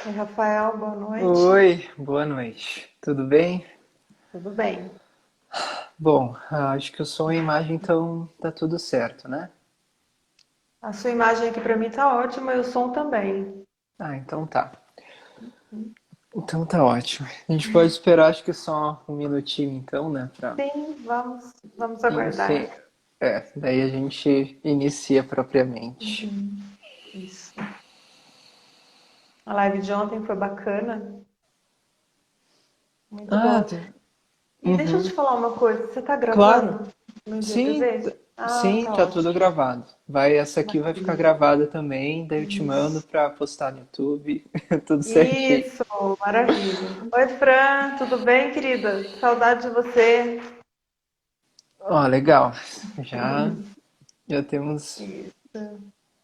Oi, Rafael, boa noite. Oi, boa noite. Tudo bem? Tudo bem? Bom, acho que o som e a imagem então tá tudo certo, né? A sua imagem aqui para mim tá ótima e o som também. Ah, então tá. Então tá ótimo. A gente pode esperar acho que só um minutinho então, né, pra Sim, vamos enfim, aguardar. daí a gente inicia propriamente. Isso. A live de ontem foi bacana, muito Ah, boa. E deixa eu te uhum. falar uma coisa, você tá Claro. gravando no Sim, IGTV? Ah, sim, tá tá tudo ótimo. gravado. Essa aqui vai ficar Maravilha. gravada também, daí eu te mando Isso. pra postar no YouTube, tudo certinho. Isso, maravilha. Oi, Fran, tudo bem, querida? Saudade de você. Ó, legal. Já já temos Isso.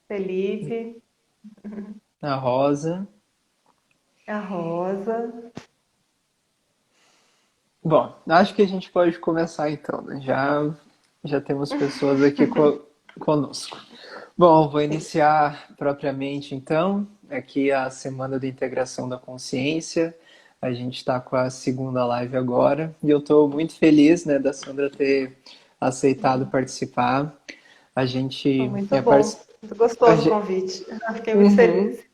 Felipe, a Rosa. a Rosa. Bom, acho que a gente pode começar então, né? Já temos pessoas aqui conosco. Bom, vou Sim. iniciar propriamente então. Aqui a Semana da Integração da Consciência. A gente está com a segunda live agora e eu estou muito feliz, né, da Sandra ter aceitado participar. A Foi gente muito é bom, parce... muito a gostoso o ge- convite. Fiquei muito Uhum. feliz.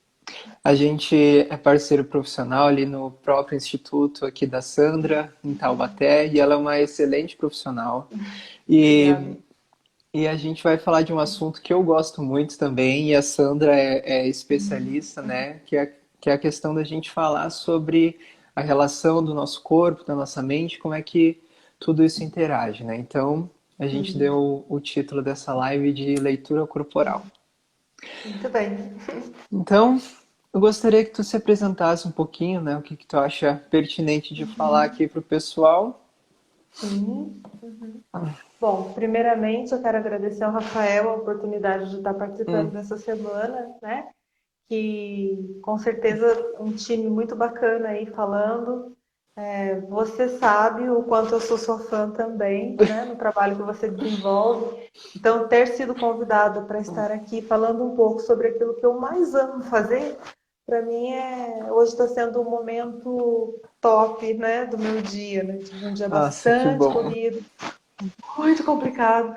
A gente é parceiro profissional ali no próprio instituto aqui da Sandra, em Taubaté, e ela é uma excelente profissional. Obrigada. E, e a gente vai falar de um assunto que eu gosto muito também, e a Sandra é especialista, né? Que é a questão da gente falar sobre a relação do nosso corpo, da nossa mente, como é que tudo isso interage, né? Então, a gente deu o título dessa live de leitura corporal. Muito bem. Então, eu gostaria que tu se apresentasse um pouquinho, né? O que que tu acha pertinente de falar aqui para o pessoal. Sim. Bom, primeiramente eu quero agradecer ao Rafael a oportunidade de estar participando Hum, dessa semana, né? Que com certeza um time muito bacana aí falando. Você sabe o quanto eu sou sua fã também, né? No trabalho que você desenvolve. Então, ter sido convidada para estar aqui falando um pouco sobre aquilo que eu mais amo fazer, para mim hoje está sendo um momento top, né, do meu dia, né? Tive um dia nossa, que bastante bom. corrido, muito complicado,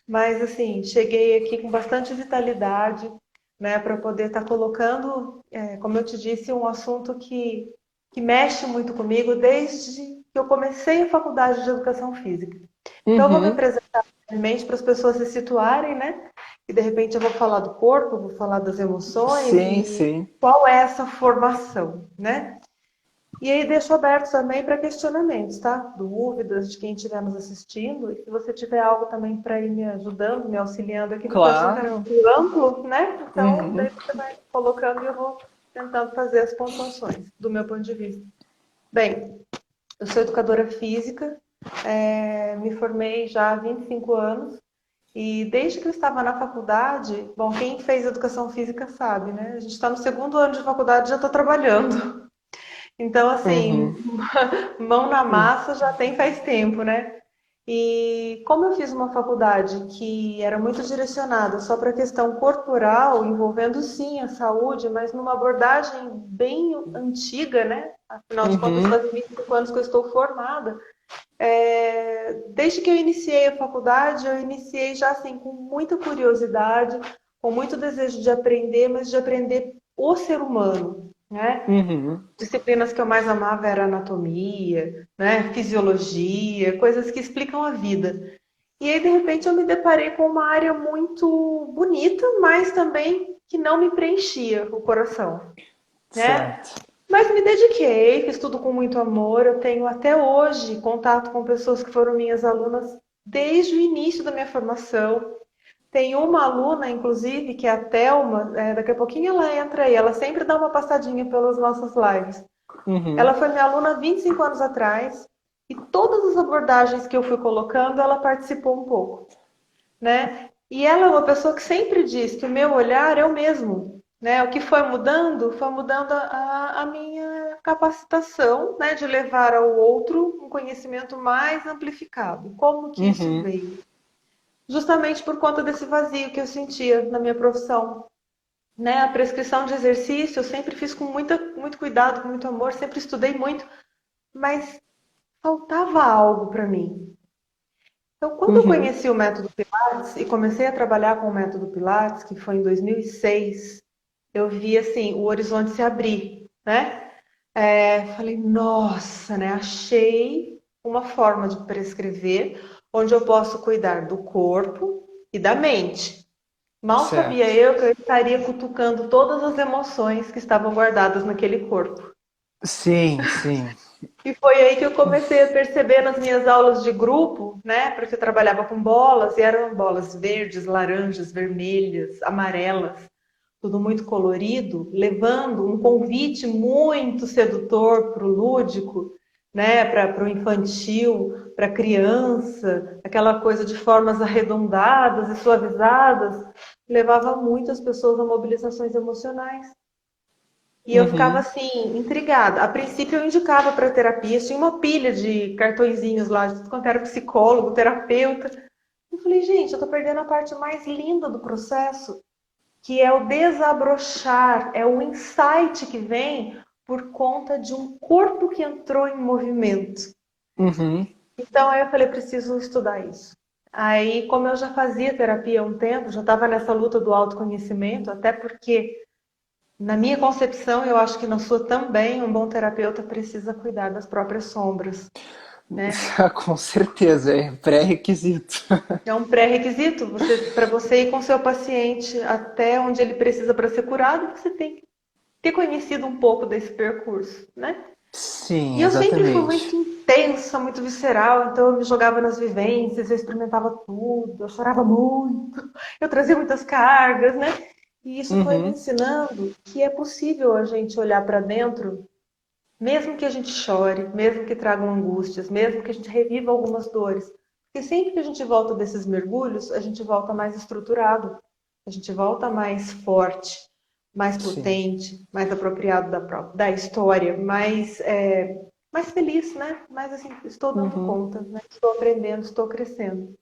mas assim, cheguei aqui com bastante vitalidade, né, para poder estar colocando, como eu te disse, um assunto que mexe muito comigo desde que eu comecei a faculdade de Educação Física. Então, eu vou me Uhum. apresentar brevemente para as pessoas se situarem, né? E de repente eu vou falar do corpo, vou falar das emoções Sim, e sim. qual é essa formação, né? E aí deixo aberto também para questionamentos, tá? Dúvidas de quem estiver nos assistindo. E se você tiver algo também para ir me ajudando, me auxiliando aqui, porque o assunto é Claro. muito amplo, né? Então, daí Uhum. você vai colocando e eu vou tentando fazer as pontuações do meu ponto de vista. Bem, eu sou educadora física, me formei já há 25 anos. E desde que eu estava na faculdade, bom, quem fez educação física sabe, né? A gente está no segundo ano de faculdade e já estou trabalhando. Então, assim, Uhum. mão na massa já tem faz tempo, né? E como eu fiz uma faculdade que era muito direcionada só para a questão corporal, envolvendo sim a saúde, mas numa abordagem bem antiga, né? Afinal de contas, Uhum. faz 25 anos que eu estou formada. Desde que eu iniciei a faculdade, eu iniciei já assim com muita curiosidade, com muito desejo de aprender, mas de aprender o ser humano, né? Uhum. Disciplinas que eu mais amava era anatomia, né, fisiologia, coisas que explicam a vida. E aí, de repente, eu me deparei com uma área muito bonita, mas também que não me preenchia o coração, né? Certo. Mas me dediquei, fiz tudo com muito amor. Eu tenho até hoje contato com pessoas que foram minhas alunas desde o início da minha formação. Tem uma aluna, inclusive, que é a Thelma, daqui a pouquinho ela entra aí, ela sempre dá uma passadinha pelas nossas lives. Uhum. Ela foi minha aluna há 25 anos atrás e todas as abordagens que eu fui colocando, ela participou um pouco, né? E ela é uma pessoa que sempre diz que o meu olhar é o mesmo, né? O que foi mudando a minha capacitação, né, de levar ao outro um conhecimento mais amplificado. Como que isso Uhum. veio? Justamente por conta desse vazio que eu sentia na minha profissão, né? A prescrição de exercício eu sempre fiz com muito cuidado, com muito amor, sempre estudei muito, mas faltava algo para mim. Então, quando eu Uhum. conheci o método Pilates e comecei a trabalhar com o método Pilates, que foi em 2006, eu vi assim o horizonte se abrir, né? Falei, nossa, né? Achei uma forma de prescrever onde eu posso cuidar do corpo e da mente. Mal sabia Certo. eu que eu estaria cutucando todas as emoções que estavam guardadas naquele corpo. Sim, sim. E foi aí que eu comecei a perceber nas minhas aulas de grupo, né? Porque eu trabalhava com bolas e eram bolas verdes, laranjas, vermelhas, amarelas, tudo muito colorido, levando um convite muito sedutor para o lúdico, né? Para o infantil, para a criança, aquela coisa de formas arredondadas e suavizadas, levava muitas pessoas a mobilizações emocionais. E eu ficava Uhum. assim, intrigada. A princípio eu indicava para terapia, tinha uma pilha de cartõezinhos lá, de tudo quanto era psicólogo, terapeuta. Eu falei, gente, eu tô perdendo a parte mais linda do processo, que é o desabrochar, é o insight que vem por conta de um corpo que entrou em movimento. Uhum. Então aí eu falei, preciso estudar isso. Aí, como eu já fazia terapia há um tempo, já estava nessa luta do autoconhecimento, até porque na minha concepção, eu acho que na sua também, um bom terapeuta precisa cuidar das próprias sombras, né? Com certeza, é pré-requisito. É um pré-requisito para você ir com seu paciente até onde ele precisa para ser curado, você tem que ter conhecido um pouco desse percurso, né? Sim, E eu sempre fui exatamente. muito intensa, muito visceral, então eu me jogava nas vivências, eu experimentava tudo, eu chorava muito, eu trazia muitas cargas, né? E isso foi me Uhum. ensinando que é possível a gente olhar para dentro. Mesmo que a gente chore, mesmo que tragam angústias, mesmo que a gente reviva algumas dores. Porque sempre que a gente volta desses mergulhos, a gente volta mais estruturado, a gente volta mais forte, mais Sim. potente, mais apropriado da história, mais feliz, né? Mais assim, estou dando Uhum. conta, né? Estou aprendendo, estou crescendo.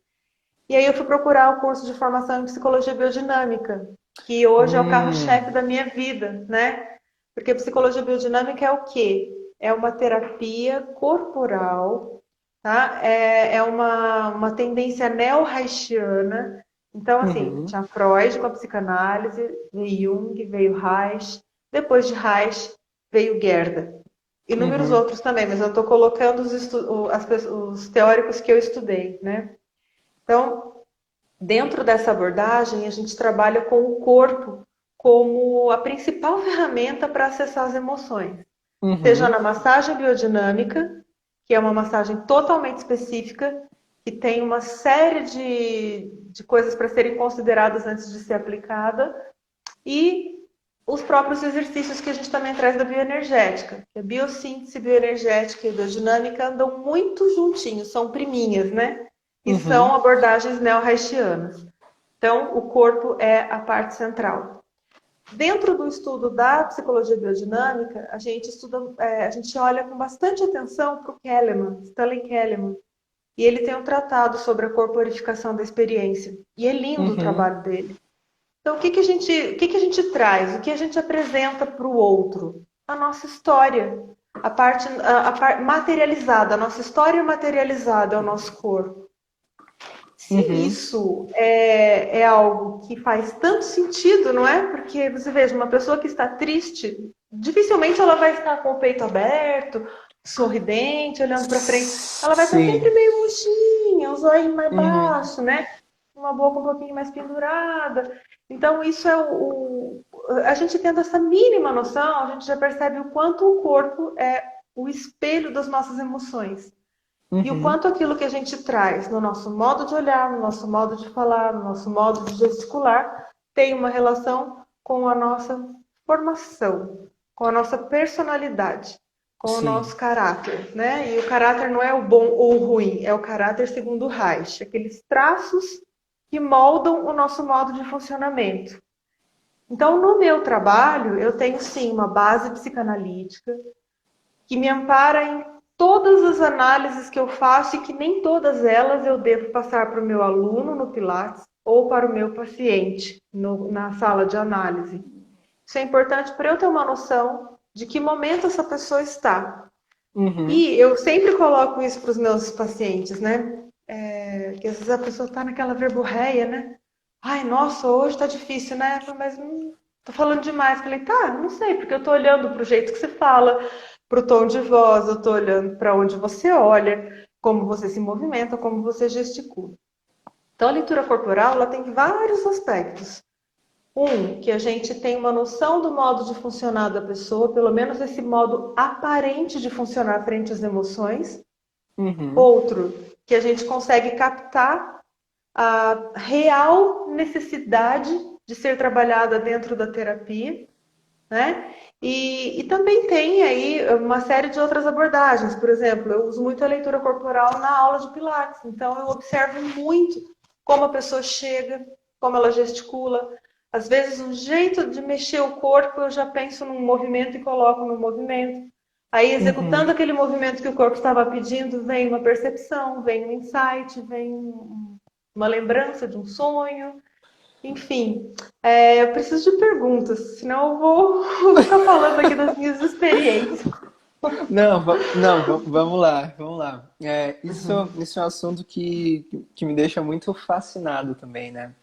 E aí eu fui procurar o curso de formação em psicologia biodinâmica, que hoje é o Hum. carro-chefe da minha vida, né? Porque psicologia biodinâmica é o quê? É uma terapia corporal, tá? É uma tendência neo-reichiana. Então, assim, Uhum. tinha Freud com a psicanálise, veio Jung, veio Reich, depois de Reich veio Gerda. Inúmeros Uhum. outros também, mas eu estou colocando os teóricos que eu estudei, né? Então, dentro dessa abordagem, a gente trabalha com o corpo como a principal ferramenta para acessar as emoções. Seja Uhum. na massagem biodinâmica, que é uma massagem totalmente específica, que tem uma série de coisas para serem consideradas antes de ser aplicada, e os próprios exercícios que a gente também traz da bioenergética. A biossíntese bioenergética e a biodinâmica andam muito juntinhos, são priminhas, né? E são Uhum. abordagens neo-reichianas. Então, o corpo é a parte central. Dentro do estudo da psicologia biodinâmica, a gente olha com bastante atenção para o Kahneman, Stanley Kahneman, e ele tem um tratado sobre a corporificação da experiência. E é lindo o Uhum. trabalho dele. Então, o que a gente traz? O que a gente apresenta para o outro? A nossa história, a parte materializada, a nossa história materializada é o nosso corpo. Se Uhum. isso é algo que faz tanto sentido, não é? Porque você veja, uma pessoa que está triste, dificilmente ela vai estar com o peito aberto, sorridente, olhando para frente. Ela vai estar sempre Sim. meio murchinha, os olhos mais Uhum. baixos, né? Uma boca um pouquinho mais pendurada. Então, isso é a gente tendo essa mínima noção, a gente já percebe o quanto o corpo é o espelho das nossas emoções. E o Uhum. quanto aquilo que a gente traz no nosso modo de olhar, no nosso modo de falar, no nosso modo de gesticular, tem uma relação com a nossa formação, com a nossa personalidade, com o Sim. nosso caráter, né? E o caráter não é o bom ou o ruim, é o caráter segundo Reich, aqueles traços que moldam o nosso modo de funcionamento. Então, no meu trabalho, eu tenho sim uma base psicanalítica, que me ampara em todas as análises que eu faço e que nem todas elas eu devo passar para o meu aluno no Pilates ou para o meu paciente na sala de análise. Isso é importante para eu ter uma noção de que momento essa pessoa está. Uhum. E eu sempre coloco isso para os meus pacientes, né? Que às vezes a pessoa está naquela verborreia, né? Ai, nossa, hoje está difícil, né? Mas tô falando demais. Falei, tá, não sei, porque eu tô olhando para o jeito que você fala, para o tom de voz, eu tô olhando para onde você olha, como você se movimenta, como você gesticula. Então, a leitura corporal, ela tem vários aspectos. Que a gente tem uma noção do modo de funcionar da pessoa, pelo menos esse modo aparente de funcionar frente às emoções. Uhum. Outro, que a gente consegue captar a real necessidade de ser trabalhada dentro da terapia, né? E também tem aí uma série de outras abordagens. Por exemplo, eu uso muito a leitura corporal na aula de Pilates. Então, eu observo muito como a pessoa chega, como ela gesticula. Às vezes, um jeito de mexer o corpo, eu já penso num movimento e coloco no movimento. Aí, executando Uhum. aquele movimento que o corpo estava pedindo, vem uma percepção, vem um insight, vem uma lembrança de um sonho. Enfim, eu preciso de perguntas, senão eu vou ficar falando aqui das minhas experiências. Não, não, vamos lá, vamos lá. Isso é um assunto que me deixa muito fascinado também, né?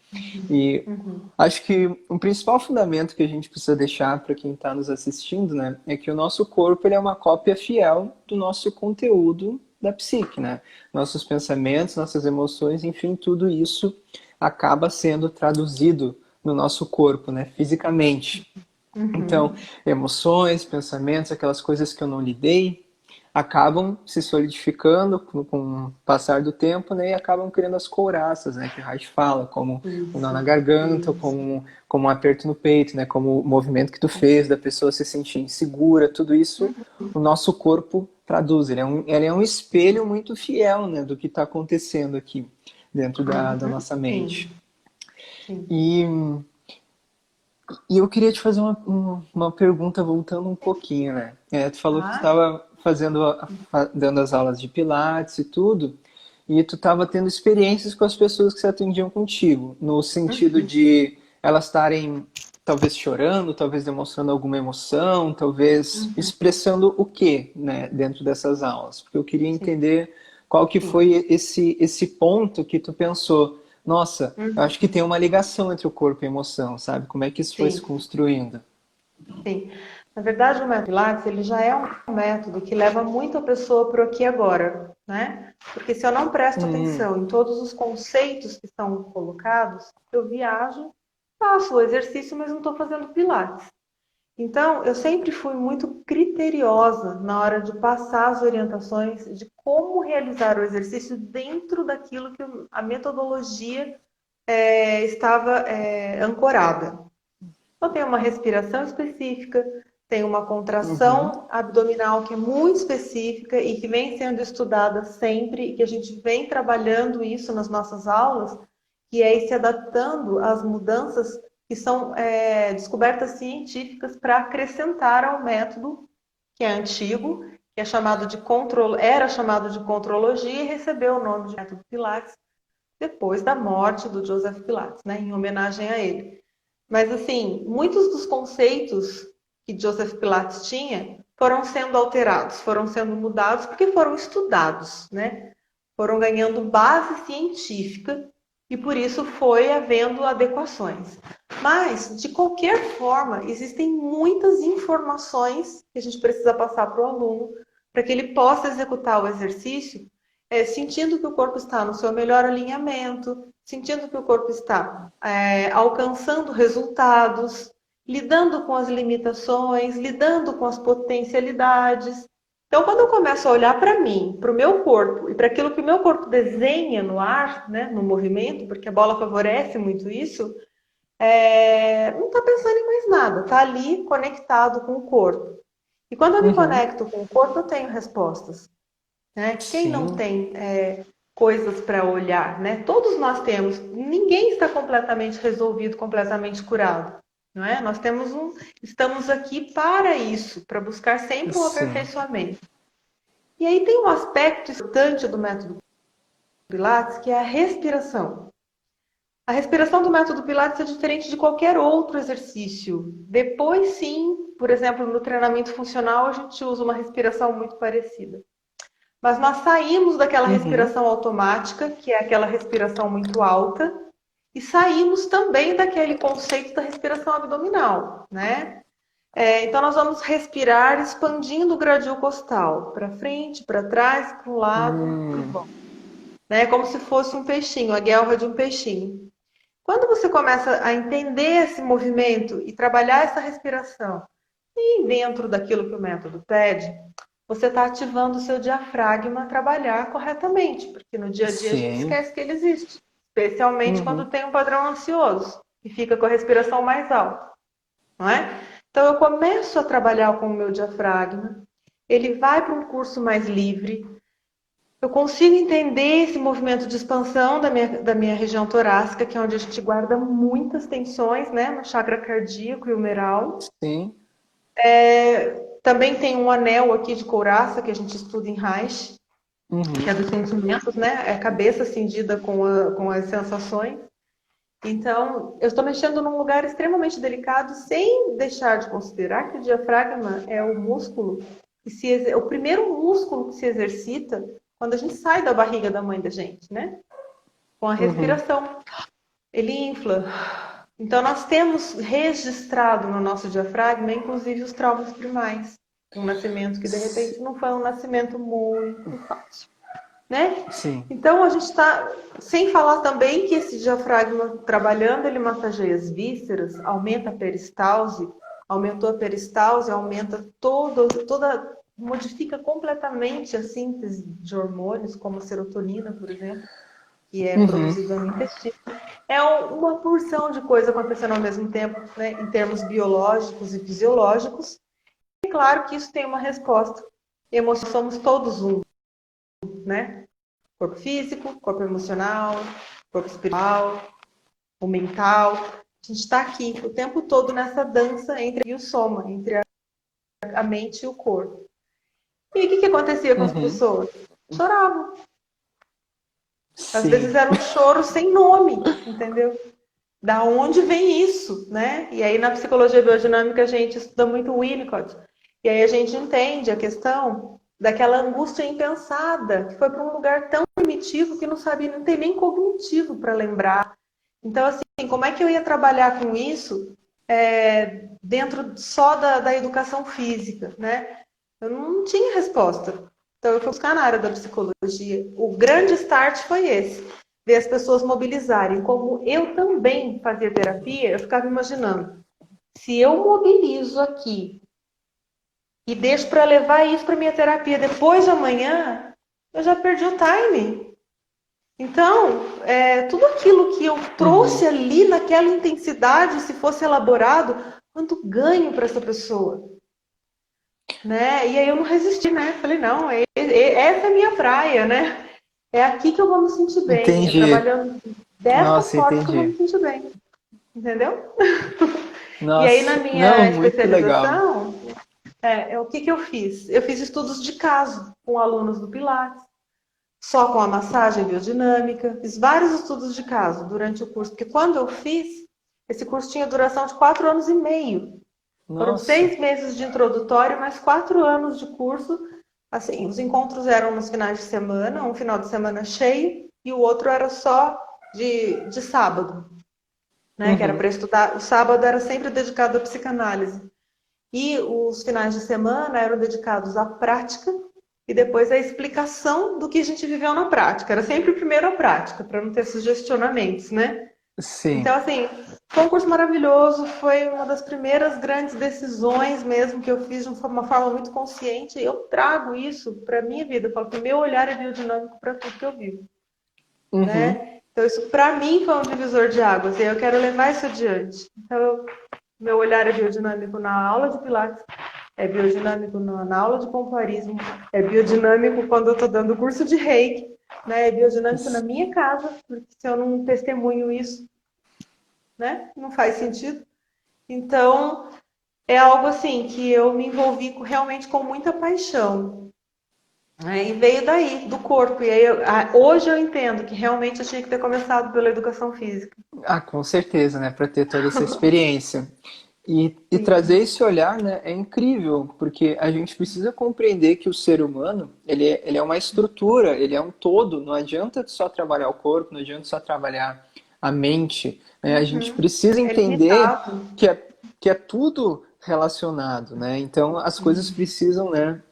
E Uhum, acho que o principal fundamento que a gente precisa deixar para quem está nos assistindo, né, é que o nosso corpo ele é uma cópia fiel do nosso conteúdo da psique, né? Nossos pensamentos, nossas emoções, enfim, tudo isso acaba sendo traduzido no nosso corpo, né, fisicamente. Então, uhum, emoções, pensamentos, aquelas coisas que eu não lidei, acabam se solidificando com o passar do tempo, né, e acabam criando as couraças, né, que o Reich fala, como um nó na isso, garganta, isso. como um aperto no peito, né, como o movimento que tu fez da pessoa se sentir insegura, tudo isso o nosso corpo traduz. Ele é um espelho muito fiel, né, do que está acontecendo aqui dentro da Uhum, nossa mente. sim, sim. E e eu queria te fazer uma pergunta voltando um pouquinho, né? Tu falou que tu Tá? estava dando as aulas de Pilates e tudo, e tu estava tendo experiências com as pessoas que se atendiam contigo, no sentido Uhum, de elas estarem talvez chorando, talvez demonstrando alguma emoção, talvez uhum, expressando o quê, né, dentro dessas aulas? Porque eu queria sim, entender qual que sim. foi esse ponto que tu pensou, nossa, eu acho que Uhum, tem uma ligação entre o corpo e a emoção, sabe? Como é que isso foi se sim, construindo? sim. Na verdade, o método Pilates, ele já é um método que leva muito a pessoa para o aqui e agora, né? Porque se eu não presto Hum, atenção em todos os conceitos que estão colocados, eu viajo, faço o exercício, mas não estou fazendo Pilates. Então, eu sempre fui muito criteriosa na hora de passar as orientações de como realizar o exercício dentro daquilo que a metodologia estava ancorada. Então, tem uma respiração específica, tem uma uhum, contração abdominal que é muito específica e que vem sendo estudada sempre, e que a gente vem trabalhando isso nas nossas aulas, que é ir se adaptando às mudanças que são descobertas científicas para acrescentar ao método que é antigo, que é chamado de era chamado de contrologia e recebeu o nome de método Pilates depois da morte do Joseph Pilates, né, em homenagem a ele. Mas, assim, muitos dos conceitos que Joseph Pilates tinha foram sendo alterados, foram sendo mudados, porque foram estudados, né? Foram ganhando base científica e por isso foi havendo adequações. Mas, de qualquer forma, existem muitas informações que a gente precisa passar para o aluno para que ele possa executar o exercício sentindo que o corpo está no seu melhor alinhamento, sentindo que o corpo está alcançando resultados, lidando com as limitações, lidando com as potencialidades. Então, quando eu começo a olhar para mim, para o meu corpo e para aquilo que o meu corpo desenha no ar, né, no movimento, porque a bola favorece muito isso, não está pensando em mais nada, está ali conectado com o corpo. E quando eu me uhum, conecto com o corpo, eu tenho respostas. Né? Quem não sim, tem coisas para olhar, né? Todos nós temos. Ninguém está completamente resolvido, completamente curado, não é? Estamos aqui para isso, para buscar sempre um sim, aperfeiçoamento. E aí tem um aspecto importante do método Pilates que é a respiração. A respiração do método Pilates é diferente de qualquer outro exercício. Depois, sim, por exemplo, no treinamento funcional, a gente usa uma respiração muito parecida. Mas nós saímos daquela Uhum. respiração automática, que é aquela respiração muito alta, e saímos também daquele conceito da respiração abdominal, né? Então nós vamos respirar expandindo o gradil costal, para frente, para trás, para um lado e Hum. volta, né? Como se fosse um peixinho, a guelra de um peixinho. Quando você começa a entender esse movimento e trabalhar essa respiração, e dentro daquilo que o método pede, você está ativando o seu diafragma a trabalhar corretamente, porque no dia a dia a gente Sim. esquece que ele existe, especialmente quando Uhum. tem um padrão ansioso e fica com a respiração mais alta, não é? Então eu começo a trabalhar com o meu diafragma, ele vai para um curso mais livre, eu consigo entender esse movimento de expansão da minha região torácica, que é onde a gente guarda muitas tensões, né, no chakra cardíaco e humeral. Sim. Também tem um anel aqui de couraça que a gente estuda em Reich, que é Uhum. dos sentimentos, né? É a cabeça cindida com as sensações. Então, eu estou mexendo num lugar extremamente delicado, sem deixar de considerar que o diafragma é o músculo o primeiro músculo que se exercita quando a gente sai da barriga da mãe da gente, né? Com a Uhum. respiração. Ele infla. Então, nós temos registrado no nosso diafragma, inclusive, os traumas primais. Um nascimento que, de repente, não foi um nascimento muito fácil, né? Sim. Então, a gente está... Sem falar também que esse diafragma, trabalhando, ele massageia as vísceras, aumenta a peristalse, aumentou a peristalse, aumenta toda... Modifica completamente a síntese de hormônios, como a serotonina, por exemplo, que é Uhum. produzida no intestino. É uma porção de coisa acontecendo ao mesmo tempo, né, em termos biológicos e fisiológicos. E claro que isso tem uma resposta. Emoções somos todos um, né? Corpo físico, corpo emocional, corpo espiritual, o mental. A gente está aqui o tempo todo nessa dança entre o soma, entre a mente e o corpo. E o que acontecia com as Uhum. pessoas? Choravam. Às vezes Sim. era um choro sem nome, entendeu? Da onde vem isso, né? E aí na psicologia biodinâmica a gente estuda muito o Winnicott. E aí a gente entende a questão daquela angústia impensada, que foi para um lugar tão primitivo que não sabia, não tem nem cognitivo para lembrar. Então, assim, como é que eu ia trabalhar com isso dentro só da educação física, né? Eu não tinha resposta. Então, eu fui buscar na área da psicologia. O grande start foi esse. Ver as pessoas mobilizarem. Como eu também fazia terapia, eu ficava imaginando. Se eu mobilizo aqui e deixo para levar isso para minha terapia depois de amanhã, eu já perdi o time. Então, tudo aquilo que eu Uhum. trouxe ali naquela intensidade, se fosse elaborado, quanto ganho para essa pessoa, né? E aí eu não resisti, né? Falei, não, essa é a minha praia, né? É aqui que eu vou me sentir bem, é Entendi. trabalhando dessa Nossa, forma que eu vou entendi. me sentir bem, entendeu? E aí na Nossa, não, minha muito legal. especialização, o que eu fiz? Eu fiz estudos de caso com alunos do Pilates, só com a massagem biodinâmica, fiz vários estudos de caso durante o curso, porque quando eu fiz, esse curso tinha duração de 4 anos e meio. Foram Nossa. 6 meses de introdutório, mais 4 anos de curso. Assim, os encontros eram nos finais de semana, um final de semana cheio, e o outro era só de sábado, né? Que era Uhum. para estudar. O sábado era sempre dedicado à psicanálise. E os finais de semana eram dedicados à prática e depois à explicação do que a gente viveu na prática. Era sempre primeiro a prática, para não ter sugestionamentos, né? Sim. Então, assim, foi um curso maravilhoso, foi uma das primeiras grandes decisões mesmo que eu fiz de uma forma muito consciente. Eu trago isso para a minha vida, eu falo que o meu olhar é biodinâmico para tudo que eu vivo, Uhum. né? Então, isso para mim foi um divisor de águas e eu quero levar isso adiante. Então, meu olhar é biodinâmico na aula de Pilates, é biodinâmico na aula de pompoarismo, é biodinâmico quando eu estou dando curso de Reiki, né? É biodinâmico na minha casa, porque se eu não testemunho isso, né? Não faz sentido. Então, é algo assim que eu me envolvi realmente com muita paixão. E veio daí, do corpo. E aí, hoje eu entendo que realmente eu tinha que ter começado pela educação física. Ah, com certeza, né? Para ter toda essa experiência. E trazer Sim. esse olhar, né, é incrível, porque a gente precisa compreender que o ser humano, ele é uma estrutura, ele é um todo, não adianta só trabalhar o corpo, não adianta só trabalhar a mente, né? A gente Uhum. precisa É entender limitado. que é tudo relacionado, né? Então as coisas Sim. precisam, né,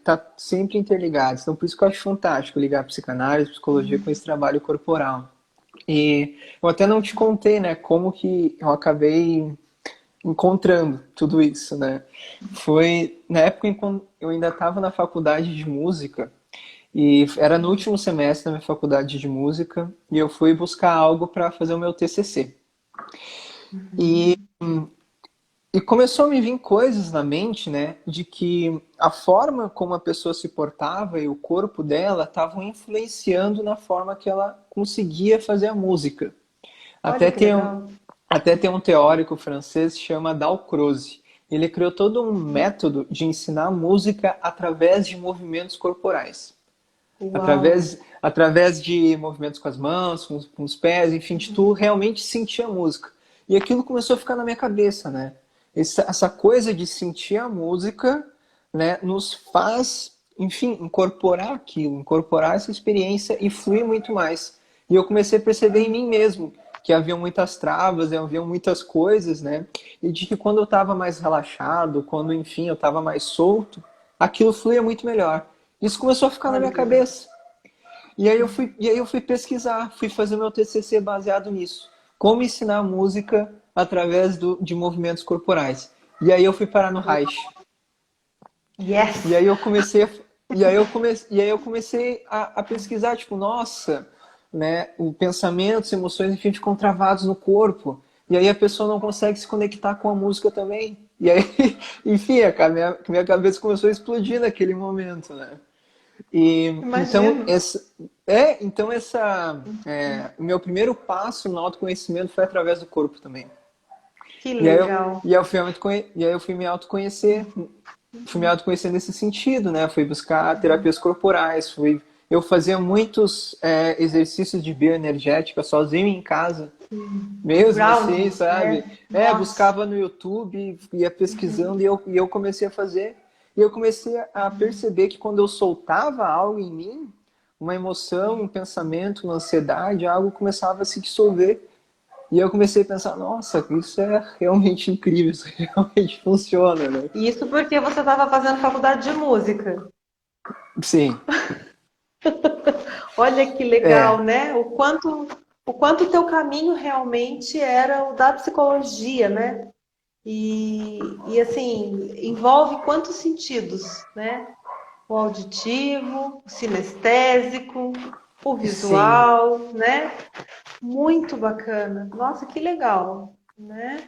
tá sempre interligadas. Então por isso que eu acho fantástico ligar psicanálise, psicologia com esse trabalho corporal. E eu até não te contei, né, como que eu acabei encontrando tudo isso, né? Foi na época em quando eu ainda estava na faculdade de música e era no último semestre da minha faculdade de música e eu fui buscar algo para fazer o meu TCC. E, Uhum. e começou a me vir coisas na mente, né, de que a forma como a pessoa se portava e o corpo dela estavam influenciando na forma que ela conseguia fazer a música. Olha Até que tem, legal. até tem um teórico francês que chama Dalcroze. Ele criou todo um método de ensinar música através de movimentos corporais. Uau. Através de movimentos com as mãos, com os pés, enfim, de tu realmente sentir a música. E aquilo começou a ficar na minha cabeça, né? Essa coisa de sentir a música, né, nos faz, enfim, incorporar aquilo, incorporar essa experiência e fluir muito mais. E eu comecei a perceber em mim mesmo que havia muitas travas, havia muitas coisas, né? E de que quando eu estava mais relaxado, quando, enfim, eu estava mais solto, aquilo fluía muito melhor. Isso começou a ficar na minha Olha. cabeça. E aí eu fui pesquisar, fui fazer meu TCC baseado nisso. Como ensinar música através de movimentos corporais. E aí eu fui parar no Reich. E Yes. aí eu comecei a, e aí eu comecei a pesquisar, tipo, nossa, né, o pensamentos, emoções, enfim, ficam travados no corpo. E aí a pessoa não consegue se conectar com a música também. E aí, enfim, a minha cabeça começou a explodir naquele momento, né? E então Imagino. o meu primeiro passo no autoconhecimento foi através do corpo também. Que E aí eu, legal. e aí eu fui me autoconhecer, fui me autoconhecer nesse sentido, né? Fui buscar terapias corporais, eu fazia muitos exercícios de bioenergética sozinho em casa, mesmo assim, Grounding, sabe? né? Nossa. Buscava no YouTube, ia pesquisando e eu comecei a fazer. E eu comecei a perceber que quando eu soltava algo em mim, uma emoção, um pensamento, uma ansiedade, algo começava a se dissolver. E eu comecei a pensar, nossa, isso é realmente incrível, isso realmente funciona, né? Isso porque você estava fazendo faculdade de música. Sim, Olha que legal, é, né? O quanto o teu caminho realmente era o da psicologia, né? E assim, envolve quantos sentidos, né? O auditivo, o sinestésico, o sim. visual, né? Muito bacana. Nossa, que legal, né?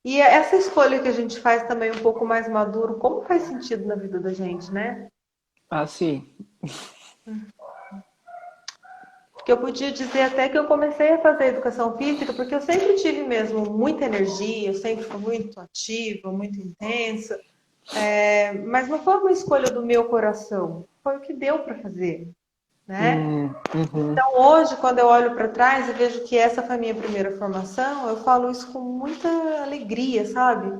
E essa escolha que a gente faz também um pouco mais maduro, como faz sentido na vida da gente, né? Ah, sim. Porque eu podia dizer até que eu comecei a fazer educação física porque eu sempre tive mesmo muita energia, eu sempre fui muito ativa, muito intensa, mas não foi uma escolha do meu coração, foi o que deu para fazer, né? Uhum. Então hoje, quando eu olho para trás e vejo que essa foi a minha primeira formação, eu falo isso com muita alegria, sabe?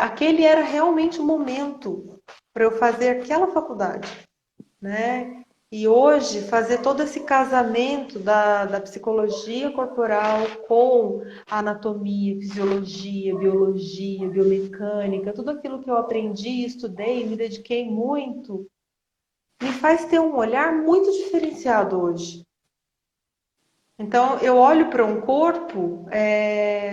Aquele era realmente o momento para eu fazer aquela faculdade, né? E hoje, fazer todo esse casamento da psicologia corporal com a anatomia, fisiologia, biologia, biomecânica, tudo aquilo que eu aprendi, estudei, me dediquei muito, me faz ter um olhar muito diferenciado hoje. Então, eu olho para um corpo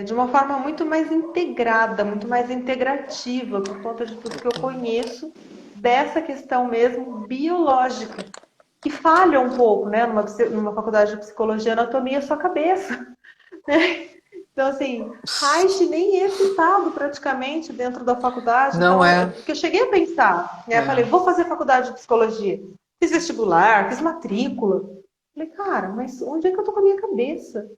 de uma forma muito mais integrada, muito mais integrativa, por conta de tudo que eu conheço dessa questão mesmo biológica, que falha um pouco, né? Numa faculdade de psicologia e anatomia, é só cabeça, né? Então, assim, Reich nem é citado praticamente dentro da faculdade. Então, Não é. porque eu cheguei a pensar, né? Eu falei, É. vou fazer faculdade de psicologia. Fiz vestibular, fiz matrícula. Falei, cara, mas onde é que eu tô com a minha cabeça?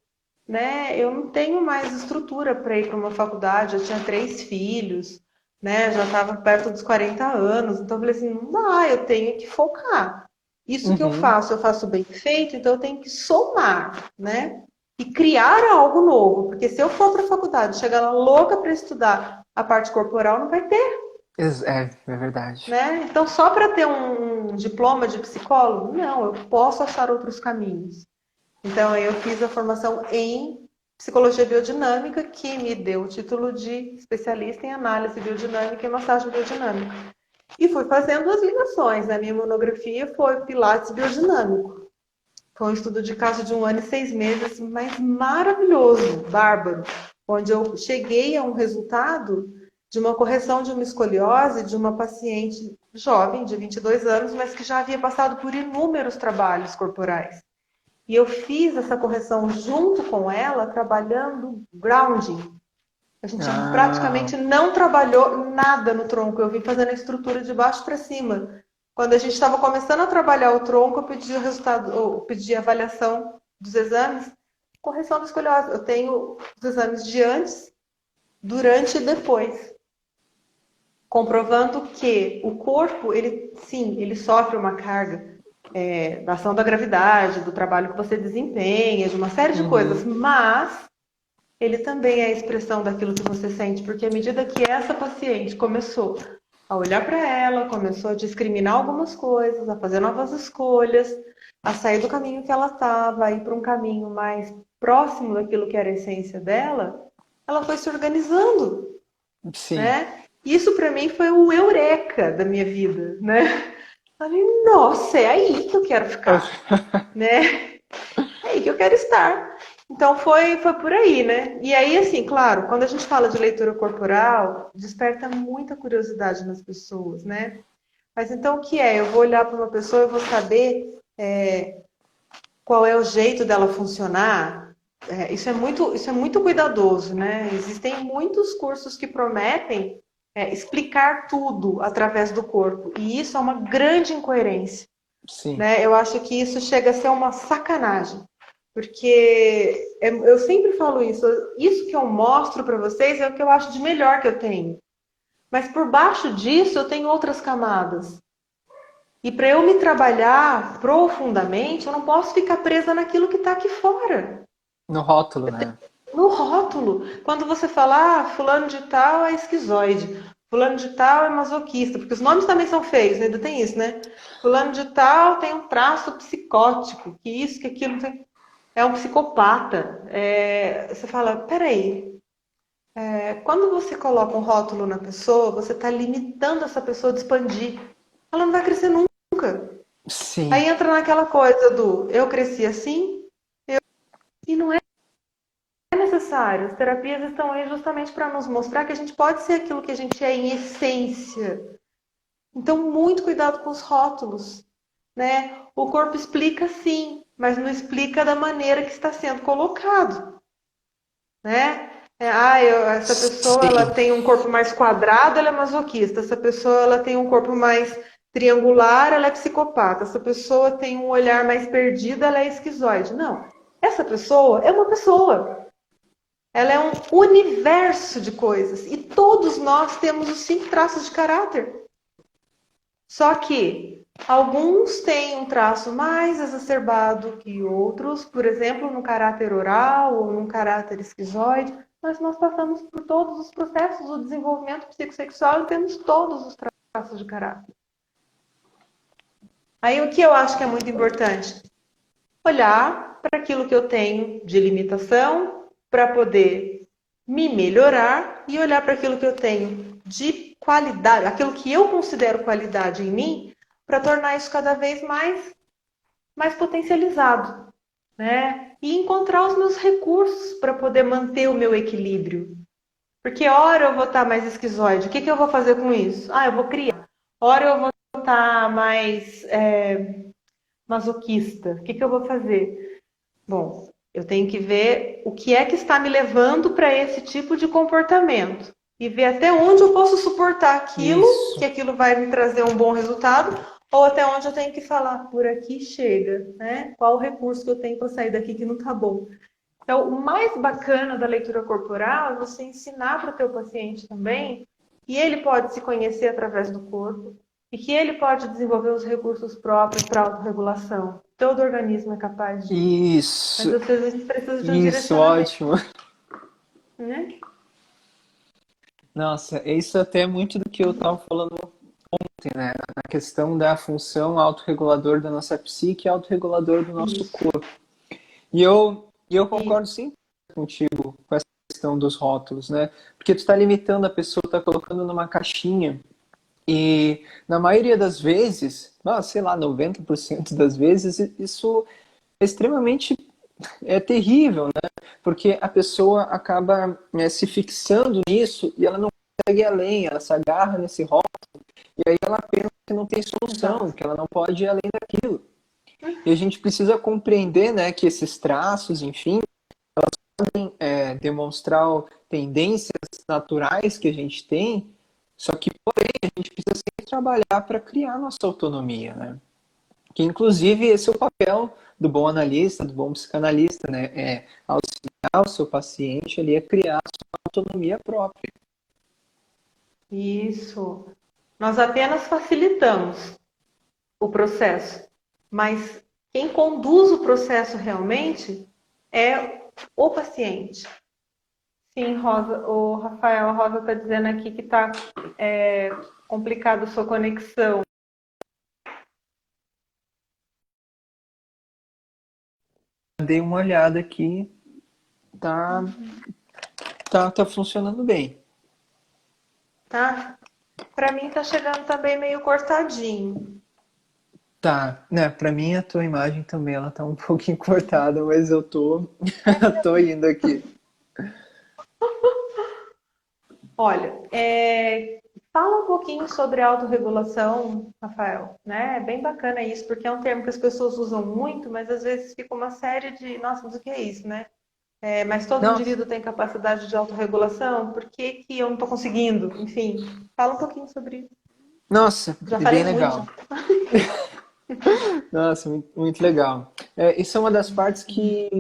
Né? Eu não tenho mais estrutura para ir para uma faculdade, eu tinha 3 filhos, né? Já estava perto dos 40 anos, então eu falei assim, não dá, eu tenho que focar. Isso que Uhum. eu faço bem feito, então eu tenho que somar, né? E criar algo novo, porque se eu for para a faculdade, chegar lá louca para estudar a parte corporal, não vai ter, É verdade. né? Então, só para ter um diploma de psicólogo, não, eu posso achar outros caminhos. Então, eu fiz a formação em psicologia biodinâmica, que me deu o título de especialista em análise biodinâmica e massagem biodinâmica. E fui fazendo as ligações. A minha monografia foi Pilates biodinâmico. Foi um estudo de caso de 1 ano e 6 meses, mas maravilhoso, bárbaro, onde eu cheguei a um resultado de uma correção de uma escoliose de uma paciente jovem, de 22 anos, mas que já havia passado por inúmeros trabalhos corporais. E eu fiz essa correção junto com ela, trabalhando grounding. A gente Ah, praticamente não trabalhou nada no tronco. Eu vim fazendo a estrutura de baixo para cima. Quando a gente estava começando a trabalhar o tronco, eu pedi o resultado, eu pedi a avaliação dos exames, correção da escoliose. Eu tenho os exames de antes, durante e depois, comprovando que o corpo, ele sim, ele sofre uma carga da ação da gravidade, do trabalho que você desempenha, de uma série de coisas, uhum. mas ele também é a expressão daquilo que você sente, porque à medida que essa paciente começou a olhar para ela, começou a discriminar algumas coisas, a fazer novas escolhas, a sair do caminho que ela estava, a ir para um caminho mais próximo daquilo que era a essência dela, ela foi se organizando, Sim. né? Isso para mim foi o eureka da minha vida, né? Falei, nossa, é aí que eu quero ficar, né? É aí que eu quero estar. Então foi por aí, né? E aí, assim, claro, quando a gente fala de leitura corporal, desperta muita curiosidade nas pessoas, né? Mas então o que é? Eu vou olhar para uma pessoa e vou saber qual é o jeito dela funcionar. Isso é muito cuidadoso, né? Existem muitos cursos que prometem explicar tudo através do corpo. E isso é uma grande incoerência, Sim. né? Eu acho que isso chega a ser uma sacanagem. Porque eu sempre falo isso que eu mostro para vocês é o que eu acho de melhor que eu tenho. Mas por baixo disso eu tenho outras camadas. E para eu me trabalhar profundamente, eu não posso ficar presa naquilo que está aqui fora. No rótulo, né? No rótulo. Quando você fala, fulano de tal é esquizoide, fulano de tal é masoquista, porque os nomes também são feios, ainda tem isso, né? Fulano de tal tem um traço psicótico, que isso, que aquilo, é um psicopata. Você fala, peraí, quando você coloca um rótulo na pessoa, você está limitando essa pessoa de expandir. Ela não vai crescer nunca. Sim. Aí entra naquela coisa do eu cresci assim, e não é necessário. As terapias estão aí justamente para nos mostrar que a gente pode ser aquilo que a gente é em essência. Então, muito cuidado com os rótulos, né? O corpo explica sim, mas não explica da maneira que está sendo colocado, né? Essa pessoa ela Sim. tem um corpo mais quadrado, ela é masoquista. Essa pessoa ela tem um corpo mais triangular, ela é psicopata. Essa pessoa tem um olhar mais perdido, ela é esquizoide. Não. Essa pessoa é uma pessoa. Ela é um universo de coisas. E todos nós temos os 5 traços de caráter. Só que alguns têm um traço mais exacerbado que outros, por exemplo, no caráter oral ou no caráter esquizoide, mas nós passamos por todos os processos do desenvolvimento psicossexual e temos todos os traços de caráter. Aí o que eu acho que é muito importante? Olhar para aquilo que eu tenho de limitação para poder me melhorar e olhar para aquilo que eu tenho de qualidade, aquilo que eu considero qualidade em mim, para tornar isso cada vez mais potencializado, né? E encontrar os meus recursos para poder manter o meu equilíbrio. Porque hora eu vou estar mais esquizoide, o que eu vou fazer com isso? Eu vou criar. Hora eu vou estar mais masoquista, o que eu vou fazer? Bom, eu tenho que ver o que é que está me levando para esse tipo de comportamento e ver até onde eu posso suportar aquilo, que Isso. aquilo vai me trazer um bom resultado, ou até onde eu tenho que falar, por aqui chega, né? Qual o recurso que eu tenho para sair daqui que não está bom. Então, o mais bacana da leitura corporal é você ensinar para o teu paciente também que ele pode se conhecer através do corpo e que ele pode desenvolver os recursos próprios para autorregulação. Todo organismo é capaz disso. Mas Isso, às vezes a gente precisa de um isso, direcionamento, ótimo. né? Nossa, isso até é muito do que eu estava falando ontem, né? Na questão da função autorregulador da nossa psique e autorregulador do nosso Isso. corpo. E eu E concordo sim contigo com essa questão dos rótulos, né? Porque tu está limitando a pessoa, está colocando numa caixinha. E na maioria das vezes, sei lá, 90% das vezes, isso é extremamente terrível, né? Porque a pessoa acaba se fixando nisso e ela não consegue ir além, ela se agarra nesse rótulo e aí ela pensa que não tem solução, exato. que ela não pode ir além daquilo. E a gente precisa compreender, né, que esses traços, enfim, demonstrar tendências naturais que a gente tem, só que, porém, a gente precisa sempre trabalhar para criar nossa autonomia, né? Que, inclusive, esse é o papel do bom analista, do bom psicanalista, né? É auxiliar o seu paciente ali a criar a sua autonomia própria. Isso. Nós apenas facilitamos o processo, mas quem conduz o processo realmente é o paciente. Sim, Rosa, o Rafael, a Rosa está dizendo aqui que está complicado a sua conexão. Dei uma olhada aqui, tá, tá funcionando bem. Tá? Para mim tá chegando também meio cortadinho. Tá, né, pra mim a tua imagem também, ela tá um pouquinho cortada, mas eu tô, tô indo aqui. Olha, fala um pouquinho sobre autorregulação, Rafael, né? É bem bacana isso, porque é um termo que as pessoas usam muito, mas às vezes fica uma série de, nossa, mas o que é isso, né? Mas todo Nossa, indivíduo tem capacidade de autorregulação, por que que eu não estou conseguindo? Enfim, fala um pouquinho sobre isso. nossa, Já é bem falei muito, já. legal. Nossa, muito, muito legal. Isso é uma das partes que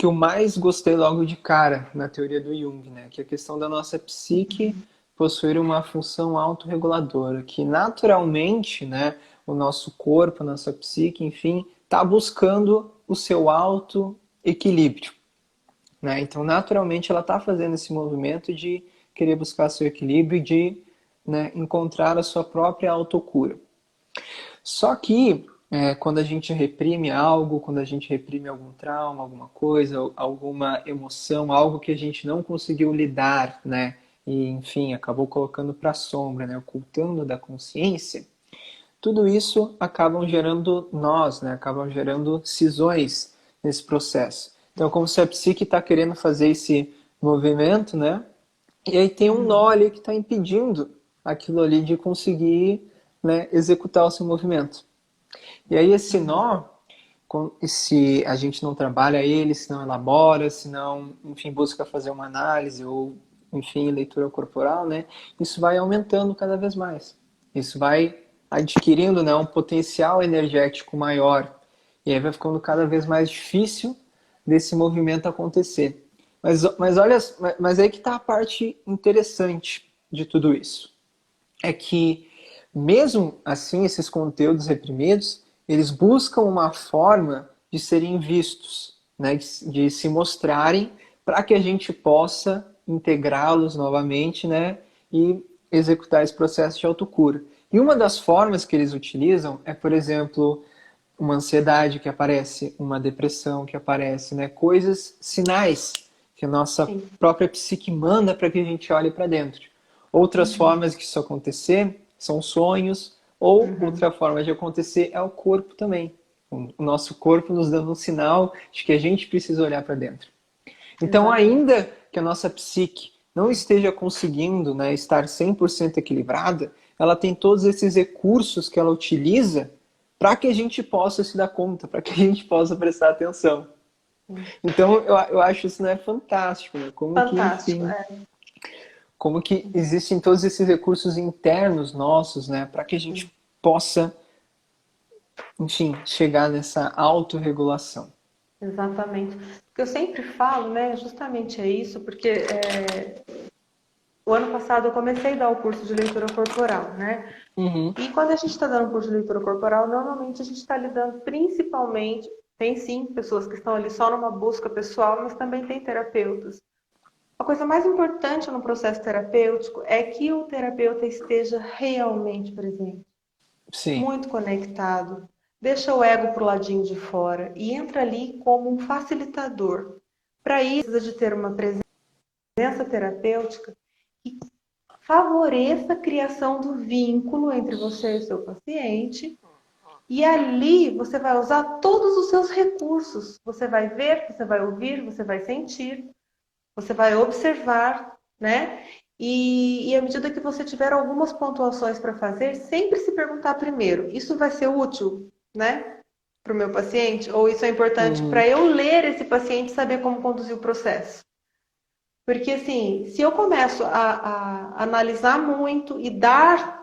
eu mais gostei logo de cara na teoria do Jung, né? Que é a questão da nossa psique possuir uma função autorreguladora, que naturalmente, né, o nosso corpo, a nossa psique, enfim, está buscando o seu auto-equilíbrio, né? Então, naturalmente, ela está fazendo esse movimento de querer buscar seu equilíbrio, de, né, encontrar a sua própria autocura. Só que quando a gente reprime algo, quando a gente reprime algum trauma, alguma coisa, alguma emoção, algo que a gente não conseguiu lidar, né? E, enfim, acabou colocando para a sombra, né? Ocultando da consciência, tudo isso acabam gerando nós, né? Acabam gerando cisões nesse processo. Então, é como se a psique está querendo fazer esse movimento, né? E aí tem um nó ali que está impedindo aquilo ali de conseguir, né, executar o seu movimento. E aí esse nó, se a gente não trabalha ele, se não elabora, se não, enfim, busca fazer uma análise ou, enfim, leitura corporal, né, isso vai aumentando cada vez mais. Isso vai adquirindo, né, um potencial energético maior. E aí vai ficando cada vez mais difícil desse movimento acontecer. Mas olha, mas aí que está a parte interessante de tudo isso. É que, mesmo assim, esses conteúdos reprimidos, eles buscam uma forma de serem vistos, né? De se mostrarem para que a gente possa integrá-los novamente, né? E executar esse processo de autocura. E uma das formas que eles utilizam é, por exemplo, uma ansiedade que aparece, uma depressão que aparece, né? Coisas, sinais que a nossa Sim. própria psique manda para que a gente olhe para dentro. Outras formas de isso acontecer são sonhos, ou outra forma de acontecer é o corpo também. O nosso corpo nos dando um sinal de que a gente precisa olhar para dentro. Então, Exatamente. ainda que a nossa psique não esteja conseguindo, né, estar 100% equilibrada, ela tem todos esses recursos que ela utiliza para que a gente possa se dar conta, para que a gente possa prestar atenção. Então, eu acho isso, né, fantástico, né? Como que, Fantástico. enfim, como que existem todos esses recursos internos nossos, né, para que a gente possa, enfim, chegar nessa autorregulação. Exatamente. O que eu sempre falo, né, justamente é isso, porque o ano passado eu comecei a dar o curso de leitura corporal, né? Uhum. E quando a gente está dando curso de leitura corporal, normalmente a gente está lidando principalmente, tem sim pessoas que estão ali só numa busca pessoal, mas também tem terapeutas. A coisa mais importante no processo terapêutico é que o terapeuta esteja realmente presente, Sim. muito conectado, deixa o ego pro ladinho de fora e entra ali como um facilitador. Para isso, precisa de ter uma presença terapêutica que favoreça a criação do vínculo entre você e o seu paciente. E ali você vai usar todos os seus recursos. Você vai ver, você vai ouvir, você vai sentir, você vai observar, né? E à medida que você tiver algumas pontuações para fazer, sempre se perguntar primeiro: isso vai ser útil, né? Para o meu paciente? Ou isso é importante Uhum. para eu ler esse paciente e saber como conduzir o processo? Porque, assim, se eu começo a analisar muito e dar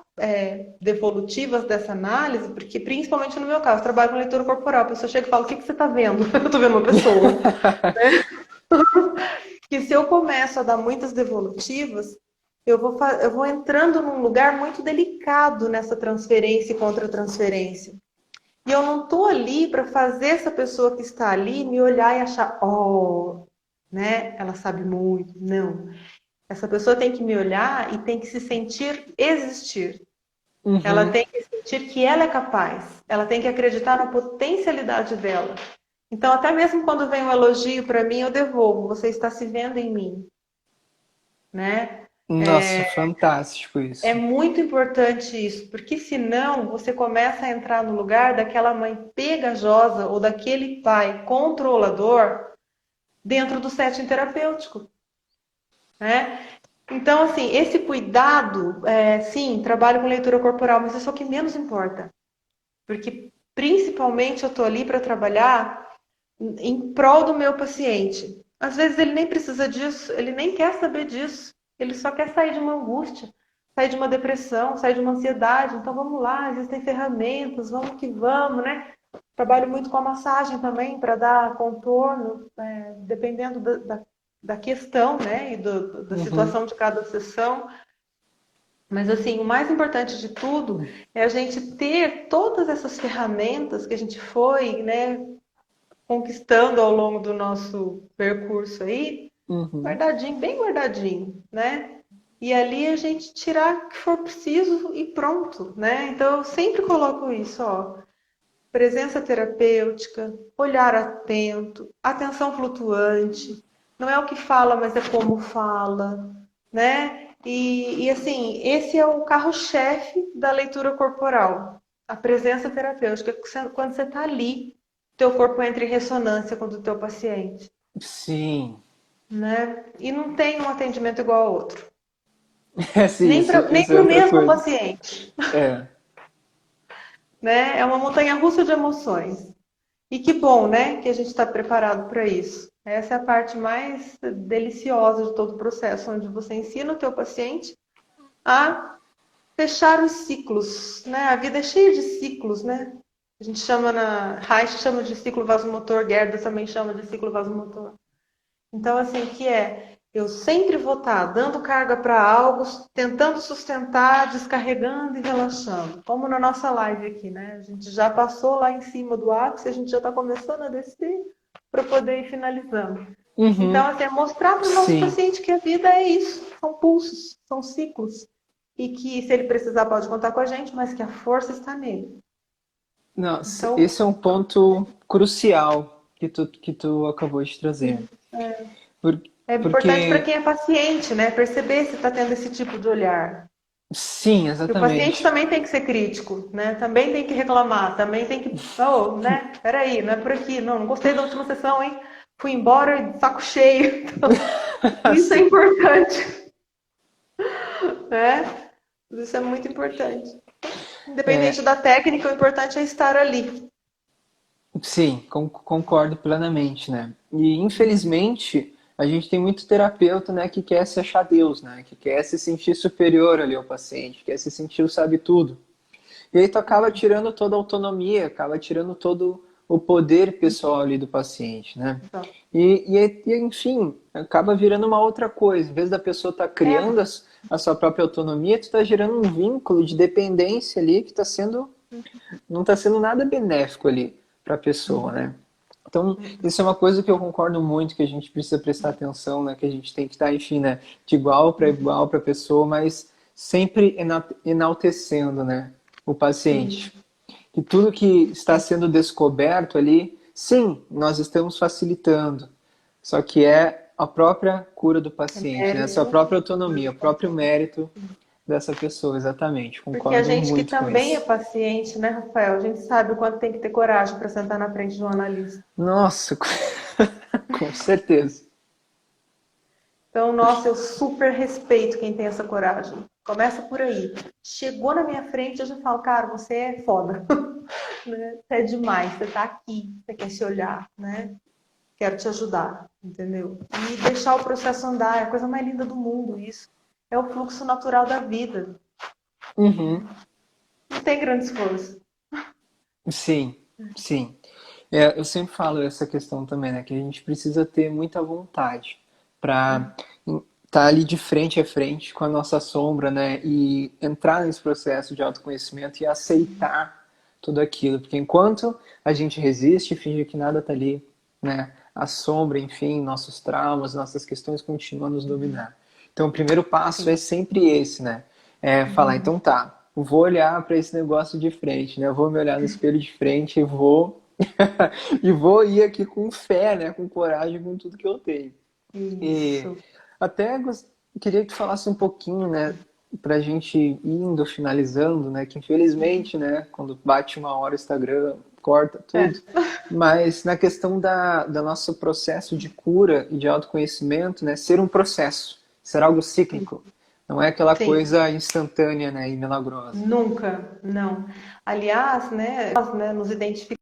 devolutivas dessa análise, porque principalmente no meu caso, eu trabalho com leitura corporal, a pessoa chega e fala: o que você está vendo? Eu estou vendo uma pessoa. Que se eu começo a dar muitas devolutivas, eu vou entrando num lugar muito delicado nessa transferência e contra-transferência. E eu não estou ali para fazer essa pessoa que está ali me olhar e achar, oh, né? Ela sabe muito. Não. Essa pessoa tem que me olhar e tem que se sentir existir. Ela Uhum. tem que sentir que ela é capaz. Ela tem que acreditar na potencialidade dela. Então, até mesmo quando vem um elogio para mim, eu devolvo. Você está se vendo em mim, né? Nossa, fantástico É isso. muito importante isso, porque senão você começa a entrar no lugar daquela mãe pegajosa ou daquele pai controlador dentro do setting terapêutico, né? Então, assim, esse cuidado, sim, trabalho com leitura corporal, mas isso é o que menos importa. Porque, principalmente, eu estou ali para trabalhar em prol do meu paciente. Às vezes ele nem precisa disso, ele nem quer saber disso. Ele só quer sair de uma angústia, sair de uma depressão, sair de uma ansiedade. Então, vamos lá, existem ferramentas, vamos que vamos, né? Trabalho muito com a massagem também, para dar contorno, dependendo da questão, né? E da Uhum. situação de cada sessão. Mas, assim, o mais importante de tudo é a gente ter todas essas ferramentas que a gente foi, né, conquistando ao longo do nosso percurso aí, Uhum. guardadinho, bem guardadinho, né? E ali a gente tirar o que for preciso e pronto, né? Então eu sempre coloco isso, ó. Presença terapêutica, olhar atento, atenção flutuante. Não é o que fala, mas é como fala, né? E assim, esse é o carro-chefe da leitura corporal. A presença terapêutica, quando você está ali, teu corpo entra em ressonância com o do teu paciente, Sim. né? E não tem um atendimento igual ao outro, É, sim, nem isso é para o outra mesmo coisa. paciente, É. né? É uma montanha-russa de emoções. E que bom, né, que a gente está preparado para isso. Essa é a parte mais deliciosa de todo o processo, onde você ensina o teu paciente a fechar os ciclos, né? A vida é cheia de ciclos, né? A gente chama Reich chama de ciclo vasomotor, Gerda também chama de ciclo vasomotor. Então, assim, que eu sempre vou estar dando carga para algo, tentando sustentar, descarregando e relaxando. Como na nossa live aqui, né? A gente já passou lá em cima do ápice, a gente já está começando a descer para poder ir finalizando. Então, Uhum. assim, é mostrar para o nosso Sim. paciente que a vida é isso, são pulsos, são ciclos. E que se ele precisar pode contar com a gente, mas que a força está nele. Nossa, Então, esse é um ponto crucial que tu acabou de trazer. Por- é importante para Porque, quem é paciente, né? Perceber se está tendo esse tipo de olhar. sim, E o paciente exatamente. também tem que ser crítico, né? Também tem que reclamar, também tem que, oh, né? Peraí, não é por aqui, não gostei da última sessão, hein? Fui embora de saco cheio. Então, isso é Sim. importante, né? Isso é muito importante. Independente É, da técnica, o importante é estar ali. sim, concordo plenamente, né? E infelizmente a gente tem muito terapeuta, né, que quer se achar Deus, né, que quer se sentir superior ali ao paciente, quer se sentir o sabe tudo. E aí tu acaba tirando toda a autonomia, acaba tirando todo o poder pessoal ali do paciente, né? Então, Enfim, acaba virando uma outra coisa. Em vez da pessoa estar criando ego. a sua própria autonomia, tu está gerando um vínculo de dependência ali que não está sendo nada benéfico ali para a pessoa, né? Então, isso é uma coisa que eu concordo muito, que a gente precisa prestar atenção, né? Que a gente tem que estar, enfim, né? De igual para a pessoa, mas sempre enaltecendo, né? O paciente. Isso. Que tudo que está sendo descoberto ali, sim, nós estamos facilitando. Só que é a própria cura do É paciente, né? A sua mérito. própria autonomia, o próprio mérito dessa pessoa, exatamente. Porque a Concordo gente que muito com também é isso. paciente, né, Rafael? A gente sabe o quanto tem que ter coragem para sentar na frente de um analista. Nossa, com certeza. Então, nossa, eu super respeito quem tem essa coragem. Começa por aí. Chegou na minha frente, eu já falo, cara, você é foda. Né? Você é demais, você tá aqui, você quer se olhar, né? Quero te ajudar, entendeu? E deixar o processo andar, é a coisa mais linda do mundo, isso. É o fluxo natural da vida. Uhum. Não tem grande esforço. Sim, sim. É, eu sempre falo essa questão também, né? Que a gente precisa ter muita vontade para estar ali de frente a frente com a nossa sombra, né? E entrar nesse processo de autoconhecimento e aceitar tudo aquilo. Porque enquanto a gente resiste, finge que nada tá ali, né? A sombra, enfim, nossos traumas, nossas questões continuam a nos dominar. Então, o primeiro passo é Sim. sempre esse, né? É falar, então tá, vou olhar para esse negócio de frente, né? Eu vou me olhar no espelho de frente e vou e vou ir aqui com fé, né? Com coragem, com tudo que eu tenho. E Isso. até queria que tu falasse um pouquinho, né? Pra gente ir indo, finalizando, né? Que infelizmente, né? Quando bate uma hora o Instagram, corta É. tudo. Mas na questão da nosso processo de cura e de autoconhecimento, né? Ser um processo, ser algo Sim. cíclico. Não é aquela Sim. coisa instantânea, né? E milagrosa. Nunca, não. Aliás, né, nós, né, nos identificamos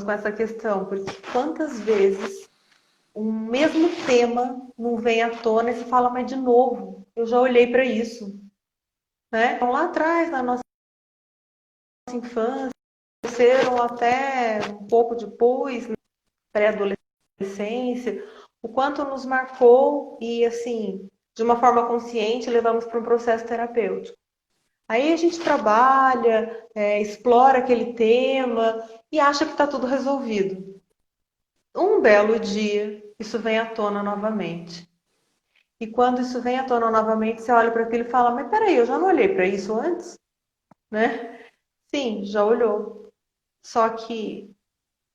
com essa questão, porque quantas vezes o mesmo tema não vem à tona e se fala, mas de novo, eu já olhei para isso, né? Então, lá atrás, na nossa infância, cresceram até um pouco depois, na pré-adolescência, o quanto nos marcou e, assim, de uma forma consciente, levamos para um processo terapêutico. Aí a gente trabalha, explora aquele tema e acha que está tudo resolvido. Um belo dia, isso vem à tona novamente. E quando isso vem à tona novamente, você olha para aquilo e fala: Mas peraí, eu já não olhei para isso antes? Né? Sim, já olhou. Só que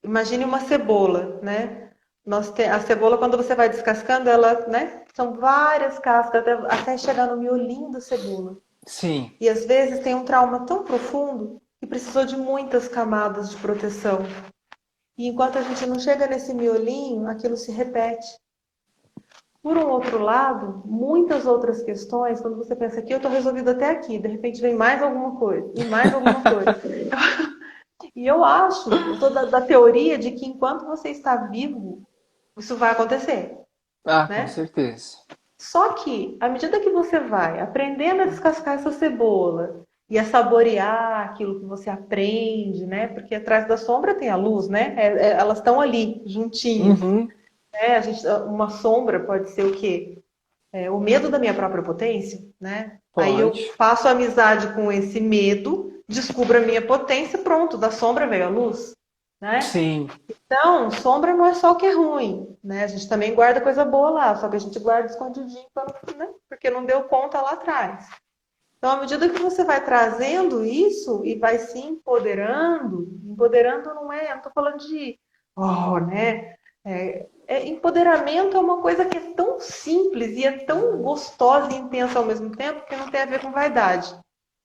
imagine uma cebola, né? A cebola, quando você vai descascando, ela, né? São várias cascas até chegar no miolinho da cebola. Sim. E às vezes tem um trauma tão profundo que precisou de muitas camadas de proteção. E enquanto a gente não chega nesse miolinho, aquilo se repete. Por um outro lado, muitas outras questões, quando você pensa que eu estou resolvido até aqui, de repente vem mais alguma coisa, e mais alguma coisa. E eu acho, eu sou da teoria de que enquanto você está vivo, isso vai acontecer, Ah, com né? certeza. Só que, à medida que você vai aprendendo a descascar essa cebola e a saborear aquilo que você aprende, né? Porque atrás da sombra tem a luz, né? Elas estão ali, juntinhas. Uhum. Uma sombra pode ser o quê? O medo da minha própria potência, né? Aí eu Pode. faço amizade com esse medo, descubro a minha potência, pronto, da sombra veio a luz, né? Sim. Então, sombra não é só o que é ruim, né? A gente também guarda coisa boa lá, só que a gente guarda escondidinho, né? Porque não deu conta lá atrás. Então, à medida que você vai trazendo isso e vai se empoderando, empoderando não é, eu não tô falando de, né? Empoderamento é uma coisa que é tão simples e é tão gostosa e intensa ao mesmo tempo que não tem a ver com vaidade,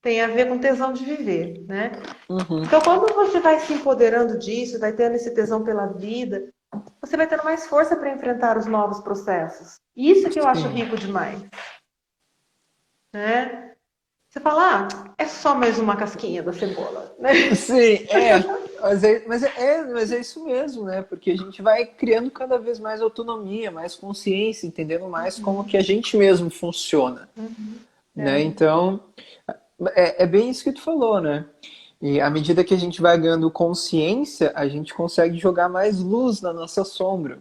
tem a ver com tesão de viver, né? Uhum. Então, quando você vai se empoderando disso, vai tendo esse tesão pela vida, você vai tendo mais força para enfrentar os novos processos. Isso que eu acho Sim. rico demais, né? Você fala, é só mais uma casquinha da cebola, né? Sim, mas é isso mesmo, né? Porque a gente vai criando cada vez mais autonomia, mais consciência, entendendo mais como que a gente mesmo funciona, né? É, Então, é bem isso que tu falou, né? E à medida que a gente vai ganhando consciência, a gente consegue jogar mais luz na nossa sombra.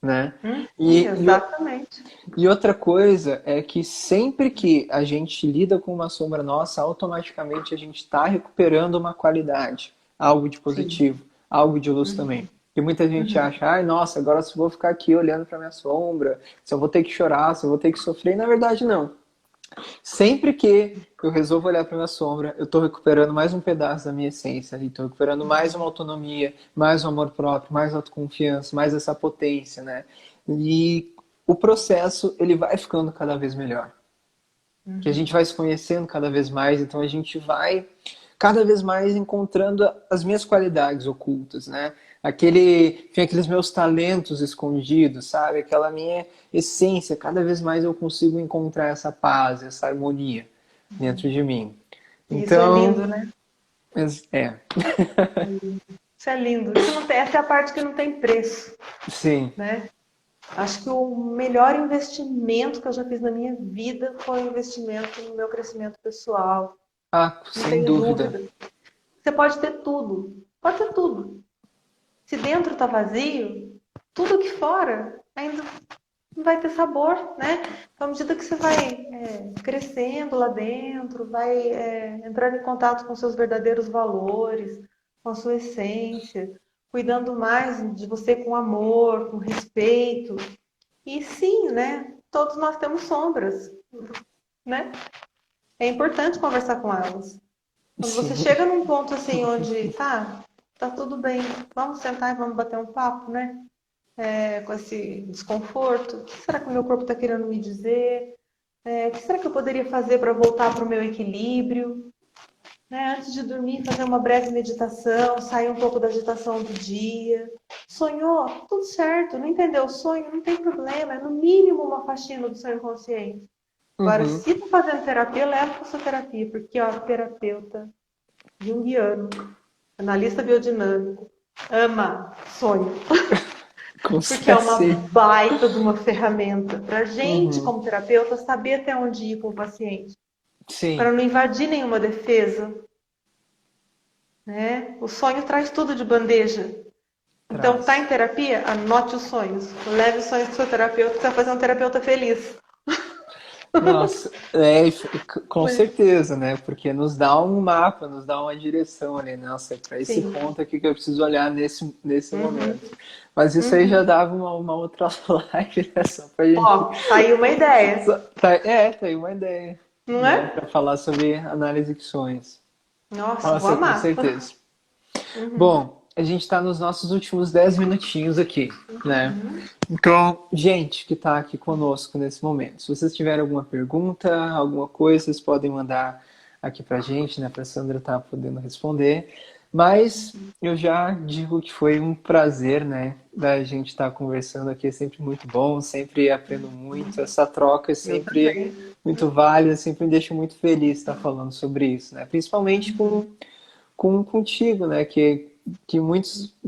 né? E, Exatamente. e outra coisa é que sempre que a gente lida com uma sombra nossa, automaticamente a gente está recuperando uma qualidade, algo de Sim. positivo, algo de luz também. Uhum. E muita gente Uhum. acha, ai, nossa, agora só vou ficar aqui olhando para minha sombra, só vou ter que chorar, só vou ter que sofrer. E na verdade, não. Sempre que eu resolvo olhar para minha sombra, eu estou recuperando mais um pedaço da minha essência ali, estou recuperando mais uma autonomia, mais um amor próprio, mais autoconfiança, mais essa potência, né? E o processo, ele vai ficando cada vez melhor. Que a gente vai se conhecendo cada vez mais, então a gente vai cada vez mais encontrando as minhas qualidades ocultas, né? Aqueles meus talentos escondidos, sabe? Aquela minha essência, cada vez mais eu consigo encontrar essa paz, essa harmonia dentro de mim. Isso é Então, lindo, né? é, Isso é lindo. Isso não tem, essa é a parte que não tem preço, sim. né? Acho que o melhor investimento que eu já fiz na minha vida foi o investimento no meu crescimento pessoal. Ah, Não sem tenho dúvida. dúvida. Você pode ter tudo. Pode ter tudo. Se dentro tá vazio, tudo que fora ainda não vai ter sabor, né? Então, à medida que você vai crescendo lá dentro, vai entrando em contato com seus verdadeiros valores, com a sua essência, cuidando mais de você com amor, com respeito. E sim, né? Todos nós temos sombras, né? É importante conversar com elas. Quando você Sim, chega num ponto assim onde tá tudo bem, vamos sentar e vamos bater um papo, né? Com esse desconforto. O que será que o meu corpo está querendo me dizer? O que será que eu poderia fazer para voltar para o meu equilíbrio? Né? Antes de dormir, fazer uma breve meditação, sair um pouco da agitação do dia. Sonhou? Tudo certo. Não entendeu o sonho? Não tem problema. É no mínimo uma faxina do seu inconsciente. Agora, uhum, se está fazendo terapia, leva para sua terapia, porque ó, terapeuta junguiano, analista biodinâmico, ama sonho. com Porque é uma certeza. baita de uma ferramenta para a gente, Uhum, como terapeuta, saber até onde ir com o paciente, para sim, não invadir nenhuma defesa, né? O sonho traz tudo de bandeja. Então, tá em traz. terapia? Anote os sonhos. Leve os sonhos para o seu terapeuta, que você vai fazer um terapeuta feliz. Nossa, com certeza, né? Porque nos dá um mapa, nos dá uma direção ali. Nossa, é para esse Sim. ponto aqui que eu preciso olhar nesse Uhum. momento. Mas isso aí já Uhum. dava uma outra live, né? Só pra gente. Ó, tá aí uma ideia, Tá aí uma ideia, não né? é? Para falar sobre análise de sonhos. Nossa, vou Nossa, com amar. certeza. Uhum. Bom, a gente está nos nossos últimos 10 minutinhos aqui, né? Uhum. Então, gente que está aqui conosco nesse momento, se vocês tiverem alguma pergunta, alguma coisa, vocês podem mandar aqui para a gente, né? Para a Sandra estar podendo responder. Mas eu já digo que foi um prazer, né? Da gente estar conversando aqui, é sempre muito bom, sempre aprendo muito. Essa troca é Eu sempre também. muito válida, sempre me deixa muito feliz estar falando sobre isso, né? Principalmente contigo, né? Que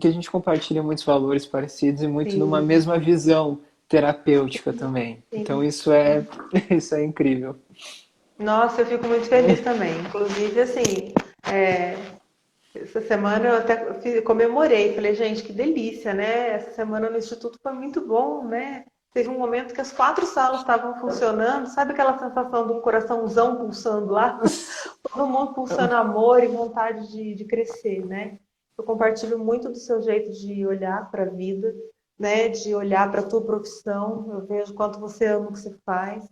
a gente compartilha muitos valores parecidos e muito numa Sim, mesma visão terapêutica também. Então sim. isso é isso é incrível. Nossa, eu fico muito feliz também. Inclusive, assim, é, essa semana eu até comemorei. Falei, gente, que delícia, né? Essa semana no Instituto foi muito bom, né? Teve um momento que as 4 salas estavam funcionando. Sabe aquela sensação de um coraçãozão pulsando lá? Todo mundo pulsando amor e vontade de crescer, né? Eu compartilho muito do seu jeito de olhar para a vida, né? De olhar para a tua profissão. Eu vejo quanto você ama o que você faz.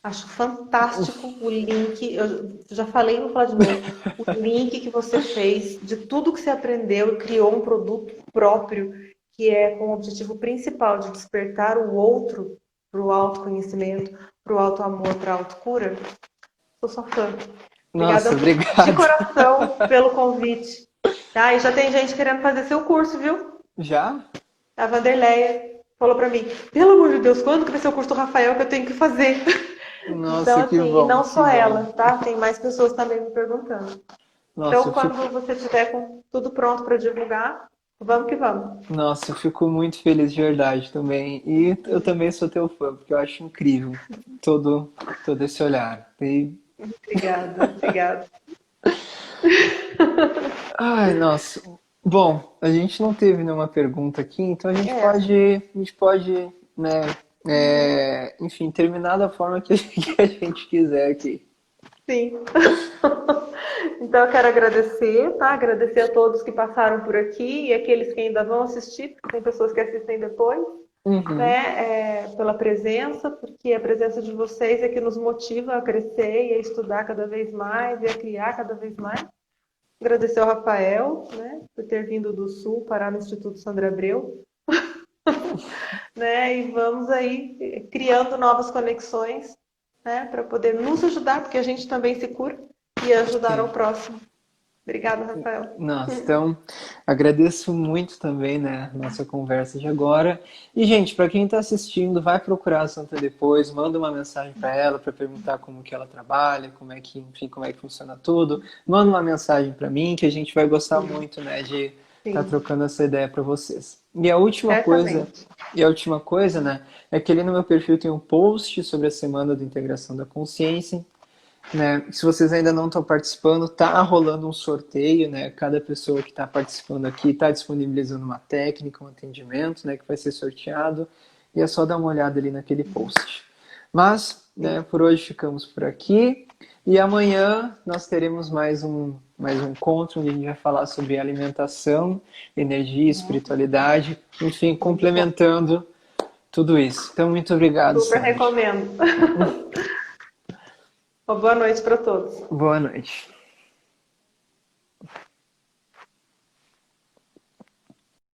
Acho fantástico o link. Eu já falei, vou falar de novo. O link que você fez de tudo que você aprendeu e criou um produto próprio que é com o objetivo principal de despertar o outro para o autoconhecimento, para o auto-amor, para a autocura. Sou sua fã. Nossa, Obrigada de obrigado. coração pelo convite. Tá? E já tem gente querendo fazer seu curso, viu? Já? A Vanderleia falou para mim: pelo amor de Deus, quando que vai ser o curso do Rafael que eu tenho que fazer? Então, Nossa, que assim, e bom, não que só bom. ela, tá? Tem mais pessoas também me perguntando. Nossa, Então, quando você tiver com tudo pronto para divulgar, vamos que vamos. eu fico muito feliz de verdade também. E eu também sou teu fã, porque eu acho incrível todo esse olhar. Obrigada, obrigada. Ai, nossa. Bom, a gente não teve nenhuma pergunta aqui, então É. a gente pode, né, Uhum. enfim, terminar da forma que que a gente quiser aqui. Sim. Então eu quero agradecer, tá? Agradecer a todos que passaram por aqui e aqueles que ainda vão assistir, porque tem pessoas que assistem depois, Uhum. né? Pela presença, porque a presença de vocês é que nos motiva a crescer e a estudar cada vez mais e a criar cada vez mais. Agradecer ao Rafael, né, por ter vindo do Sul parar no Instituto Sandra Abreu, né? E vamos aí criando novas conexões, né, para poder nos ajudar, porque a gente também se cura e ajudar ao Sim. próximo. Obrigada, Rafael. Nossa, então agradeço muito também, né, nossa conversa de agora. E, gente, para quem está assistindo, vai procurar a Santa depois, manda uma mensagem para ela para perguntar como que ela trabalha, como é que, enfim, como é que funciona tudo. Manda uma mensagem para mim que a gente vai gostar Sim, muito, né, de estar sim, trocando essa ideia para vocês. certamente. E a última coisa, né, é que ali no meu perfil tem um post sobre a Semana da Integração da Consciência, né? Se vocês ainda não estão participando, tá rolando um sorteio, né? Cada pessoa que está participando aqui está disponibilizando uma técnica, um atendimento, né? Que vai ser sorteado e é só dar uma olhada ali naquele post. Mas, né? Sim. Por hoje ficamos por aqui e amanhã nós teremos mais um encontro onde a gente vai falar sobre alimentação, energia, espiritualidade, enfim, Muito bom. complementando tudo isso. Então, muito obrigado, Super Sandra. recomendo. Uma boa noite para todos. Boa noite.